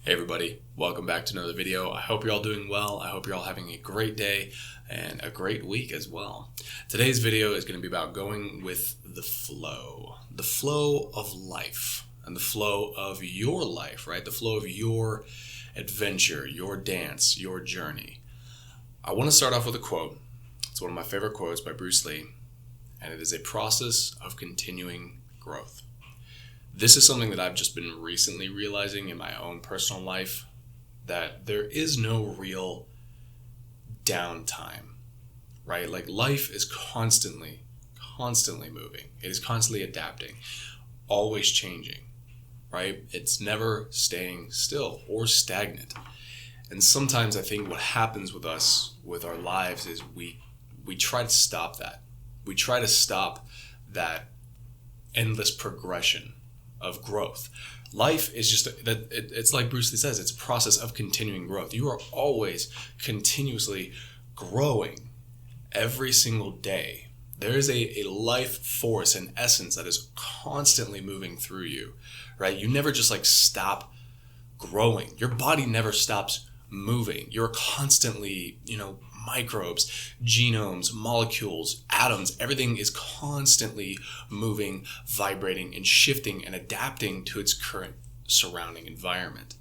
Hey everybody, welcome back to another video. I hope you're all doing well. I hope you're all having a great day and a great week as well. Today's video is going to be about going with the flow of life and the flow of your life, right? The flow of your adventure, your dance, your journey. I want to start off with a quote. It's one of my favorite quotes by Bruce Lee, and it is a process of continuing growth. This is something that I've just been recently realizing in my own personal life, that there is no real downtime, right? Like life is constantly moving. It is constantly adapting, always changing, right? It's never staying still or stagnant. And sometimes I think what happens with us, with our lives, is we try to stop that. We try to stop that endless progression of growth. Life is just it's like Bruce Lee says, it's a process of continuing growth. You are always continuously growing every single day. There is a life force and essence that is constantly moving through you, right? You never just stop growing. Your body never stops moving. You're constantly, microbes, genomes, molecules, atoms, everything is constantly moving, vibrating, and shifting and adapting to its current surrounding environment,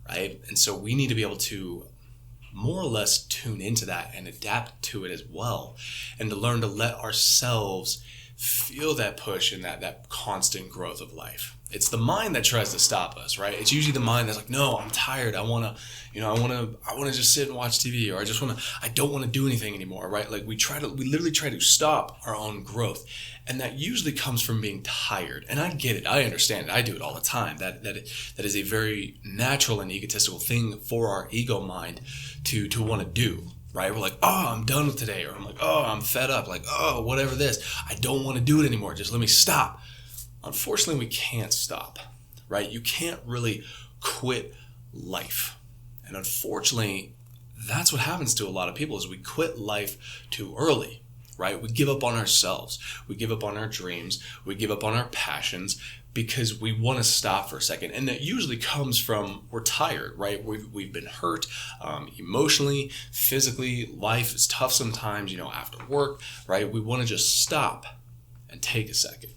right? And so we need to be able to more or less tune into that and adapt to it as well, and to learn to let ourselves feel that push and that constant growth of life. It's the mind that tries to stop us, right? It's usually the mind that's like, no, I'm tired. I want to just sit and watch TV, or I don't want to do anything anymore, right? Like we literally try to stop our own growth. And that usually comes from being tired. And I get it. I understand it. I do it all the time. That is a very natural and egotistical thing for our ego mind to want to do. Right? We're like, oh, I'm done with today. Or I'm like, oh, I'm fed up. Like, oh, whatever this. I don't want to do it anymore. Just let me stop. Unfortunately, we can't stop, right? You can't really quit life. And unfortunately, that's what happens to a lot of people, is we quit life too early, right? We give up on ourselves. We give up on our dreams. We give up on our passions because we want to stop for a second. And that usually comes from we're tired, right? We've been hurt emotionally, physically. Life is tough sometimes, after work, right? We want to just stop and take a second.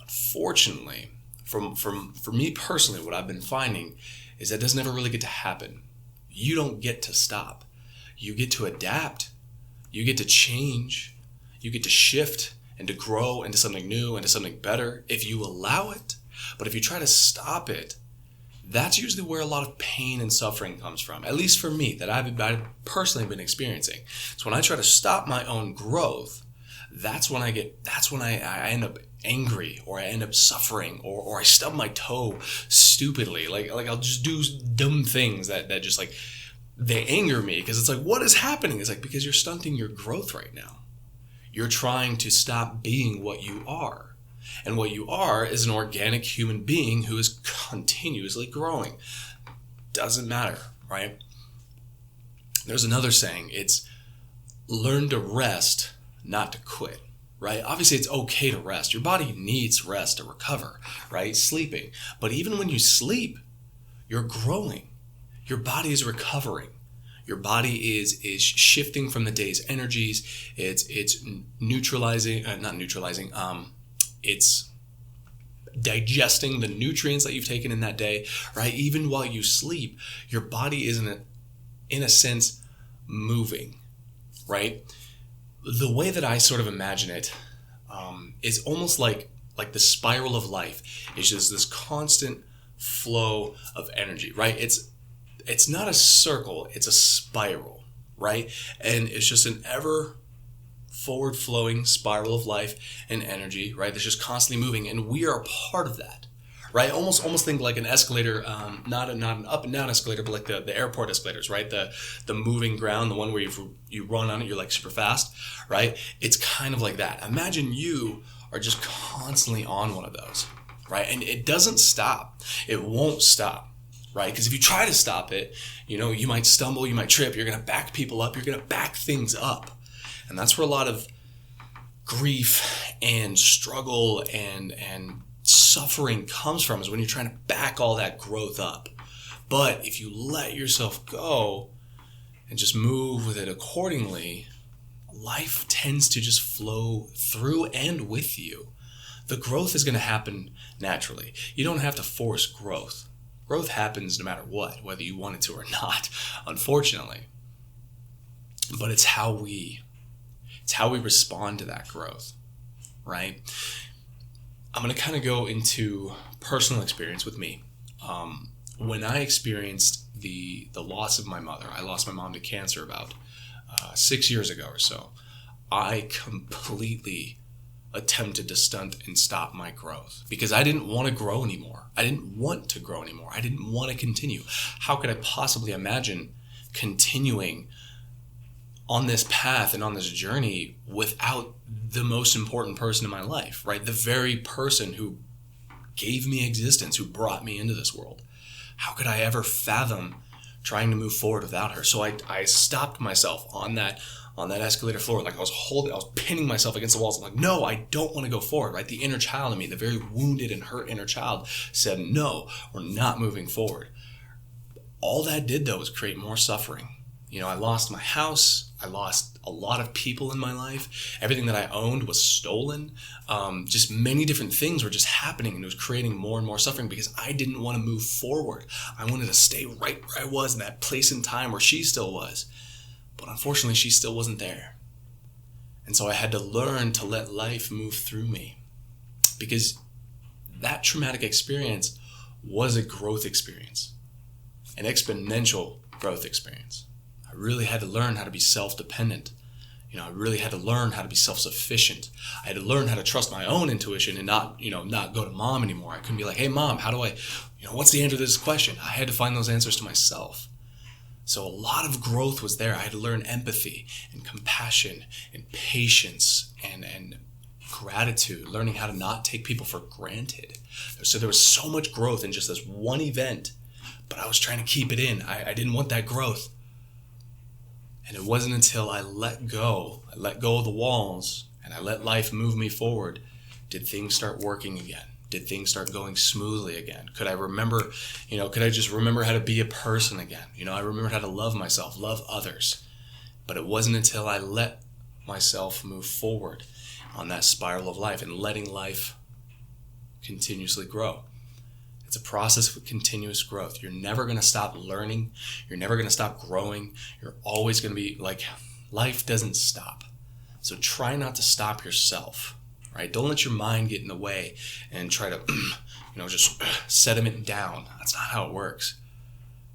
Unfortunately, for me personally, what I've been finding is that doesn't ever really get to happen. You don't get to stop. You get to adapt. You get to change. You get to shift and to grow into something new, into something better, if you allow it. But if you try to stop it, that's usually where a lot of pain and suffering comes from, at least for me, that I've personally been experiencing. So when I try to stop my own growth, that's when I end up angry, or I end up suffering, or I stub my toe stupidly. Like I'll just do dumb things that just they anger me, because it's like, what is happening? It's like, because you're stunting your growth right now. You're trying to stop being what you are. And what you are is an organic human being who is continuously growing. Doesn't matter, right? There's another saying. It's learn to rest, not to quit, right? Obviously, it's okay to rest. Your body needs rest to recover, right? Sleeping. But even when you sleep, you're growing. Your body is recovering. Your body is shifting from the day's energies. It's it's digesting the nutrients that you've taken in that day, right? Even while you sleep, your body is in a sense moving, right? The way that I sort of imagine it is almost like the spiral of life is just this constant flow of energy, right? It's not a circle, it's a spiral, right? And it's just an ever forward flowing spiral of life and energy, right? That's just constantly moving, and we are a part of that, right? Almost think like an escalator, not an up and down escalator, but like the airport escalators, right? The moving ground, the one where you run on it, you're like super fast, right? It's kind of like that. Imagine you are just constantly on one of those, right? And it doesn't stop. It won't stop. Right? Because if you try to stop it, you might stumble, you might trip, you're going to back people up, you're going to back things up. And that's where a lot of grief and struggle and suffering comes from, is when you're trying to back all that growth up. But if you let yourself go and just move with it accordingly, life tends to just flow through and with you. The growth is going to happen naturally. You don't have to force growth. Growth happens no matter what, whether you want it to or not, unfortunately. But it's how we respond to that growth, right? I'm going to kind of go into personal experience with me. When I experienced the loss of my mother, I lost my mom to cancer about 6 years ago or so. I completely attempted to stunt and stop my growth because I didn't want to grow anymore. I didn't want to grow anymore. I didn't want to continue. How could I possibly imagine continuing on this path and on this journey without the most important person in my life, right? The very person who gave me existence, who brought me into this world. How could I ever fathom trying to move forward without her? So I stopped myself on that escalator floor. Like I was pinning myself against the walls. I'm like, no, I don't want to go forward, right? The inner child in me, the very wounded and hurt inner child said, no, we're not moving forward. All that did though was create more suffering. I lost my house. I lost a lot of people in my life. Everything that I owned was stolen. Just many different things were just happening, and it was creating more and more suffering because I didn't want to move forward. I wanted to stay right where I was in that place in time where she still was. But unfortunately, she still wasn't there. And so I had to learn to let life move through me, because that traumatic experience was a growth experience, an exponential growth experience. I really had to learn how to be self-dependent. I really had to learn how to be self-sufficient. I had to learn how to trust my own intuition and not go to mom anymore. I couldn't be like, hey mom, how do I, what's the answer to this question? I had to find those answers to myself. So a lot of growth was there. I had to learn empathy and compassion and patience and gratitude, learning how to not take people for granted. So there was so much growth in just this one event, but I was trying to keep it in. I didn't want that growth. And it wasn't until I let go of the walls and I let life move me forward, did things start working again. Did things start going smoothly again? Could I just remember how to be a person again? I remembered how to love myself, love others. But it wasn't until I let myself move forward on that spiral of life and letting life continuously grow. It's a process of continuous growth. You're never going to stop learning. You're never going to stop growing. You're always going to be life doesn't stop. So try not to stop yourself. Right? Don't let your mind get in the way and try to, just sediment down. That's not how it works.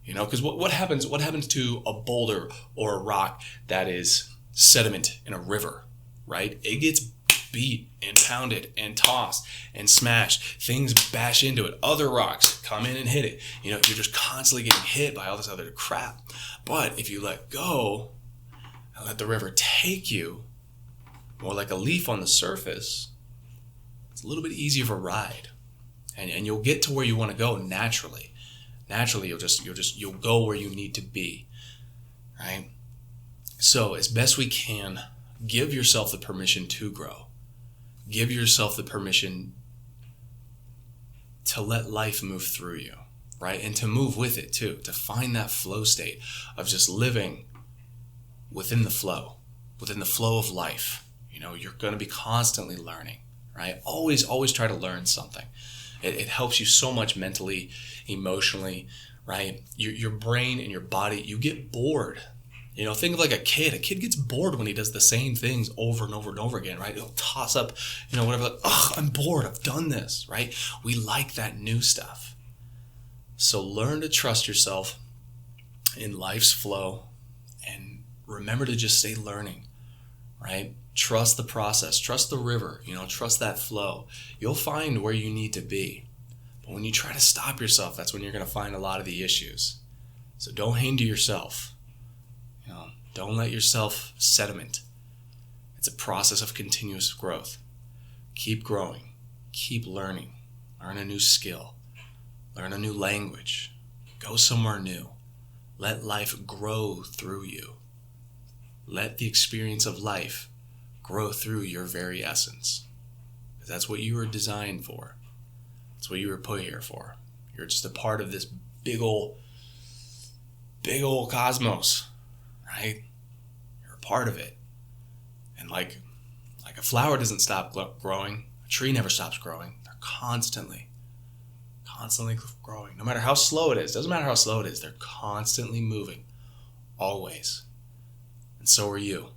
Because what happens to a boulder or a rock that is sediment in a river, right? It gets beat and pounded and tossed and smashed. Things bash into it. Other rocks come in and hit it. You're just constantly getting hit by all this other crap. But if you let go and let the river take you, more like a leaf on the surface, it's a little bit easier of a ride, and you'll get to where you want to go naturally. Naturally, you'll go where you need to be, right? So as best we can, give yourself the permission to grow. Give yourself the permission to let life move through you, right? And to move with it too, to find that flow state of just living within the flow of life. You're going to be constantly learning, right? Always try to learn something. It helps you so much mentally, emotionally, right? Your brain and your body, you get bored. Think of like a kid. A kid gets bored when he does the same things over and over and over again, right? He'll toss up, whatever, I'm bored. I've done this, right? We like that new stuff. So learn to trust yourself in life's flow and remember to just stay learning, right? Trust the process, trust the river, trust that flow. You'll find where you need to be. But when you try to stop yourself, that's when you're going to find a lot of the issues. So don't hinder yourself. Don't let yourself sediment. It's a process of continuous growth. Keep growing, keep learning, learn a new skill, learn a new language, go somewhere new. Let life grow through you. Let the experience of life grow through your very essence. Because that's what you were designed for. That's what you were put here for. You're just a part of this big ol' big old cosmos, right? You're a part of it. And like a flower doesn't stop growing, a tree never stops growing. They're constantly growing. No matter how slow it is, doesn't matter how slow it is, they're constantly moving, always. And so are you.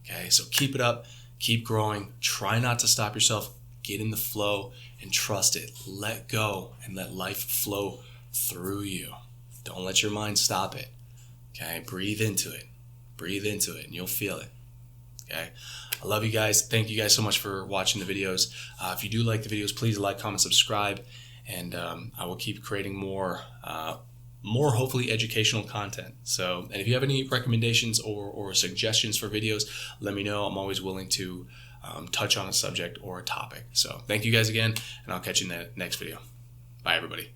Okay, so keep it up, keep growing, try not to stop yourself, get in the flow and trust it. Let go and let life flow through you. Don't let your mind stop it. Okay, breathe into it, and you'll feel it. Okay, I love you guys. Thank you guys so much for watching the videos. If you do like the videos, please like, comment, subscribe, and I will keep creating more hopefully educational content. So, and if you have any recommendations or suggestions for videos, let me know. I'm always willing to touch on a subject or a topic. So thank you guys again, and I'll catch you in the next video. Bye, everybody.